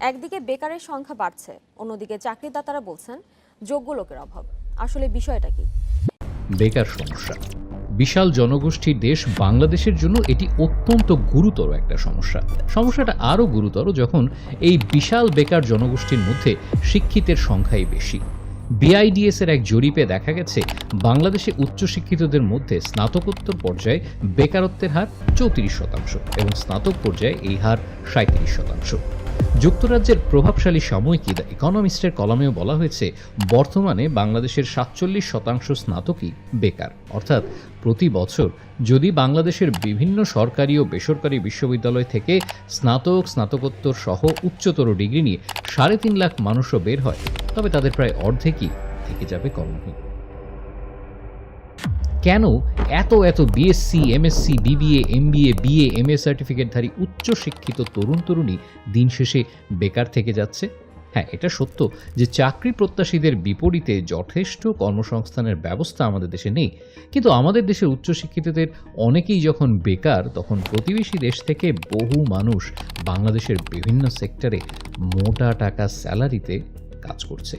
একদিকে বেকারের সংখ্যা বাড়ছে, অন্যদিকে চাকরিদাতারা বলছেন যোগ্য লোকের অভাব। আসলে বিষয়টা কি? বেকার সমস্যা বিশাল জনগোষ্ঠীর দেশ বাংলাদেশের জন্য এটি অত্যন্ত গুরুতর একটা সমস্যা। সমস্যাটা আরও গুরুতর যখন এই বিশাল বেকার জনগোষ্ঠীর মধ্যে শিক্ষিতের সংখ্যাই বেশি। বিআইডিএস এর এক জরিপে দেখা গেছে বাংলাদেশে উচ্চশিক্ষিতদের মধ্যে স্নাতকোত্তর পর্যায়ে বেকারত্বের হার 34% এবং স্নাতক পর্যায়ে এই হার 37%। যুক্তরাজ্যের প্রভাবশালী সাময়িকী দ্য ইকোনমিস্টের কলামেও বলা হয়েছে বর্তমানে বাংলাদেশের 47% স্নাতকই বেকার। অর্থাৎ প্রতি বছর যদি বাংলাদেশের বিভিন্ন সরকারি ও বেসরকারি বিশ্ববিদ্যালয় থেকে স্নাতক, স্নাতকোত্তর সহ উচ্চতর ডিগ্রি নিয়ে 3.5 লাখ মানুষও বের হয়, তবে তাদের প্রায় অর্ধেকই থেকে যাবে কর্মহীন। কেন এত BSc, MSc, BBA, MBA, BA, MA সার্টিফিকেটধারী উচ্চশিক্ষিত তরুণ তরুণী দিন শেষে বেকার থেকে যাচ্ছে? হ্যাঁ, এটা সত্য যে চাকরি প্রত্যাশীদের বিপরীতে যথেষ্ট কর্মসংস্থানের ব্যবস্থা আমাদের দেশে নেই। কিন্তু আমাদের দেশের উচ্চশিক্ষিতদের অনেকেই যখন বেকার, তখন প্রতিবেশী দেশ থেকে বহু মানুষ বাংলাদেশের বিভিন্ন সেক্টরে মোটা টাকা স্যালারিতে কাজ করছে।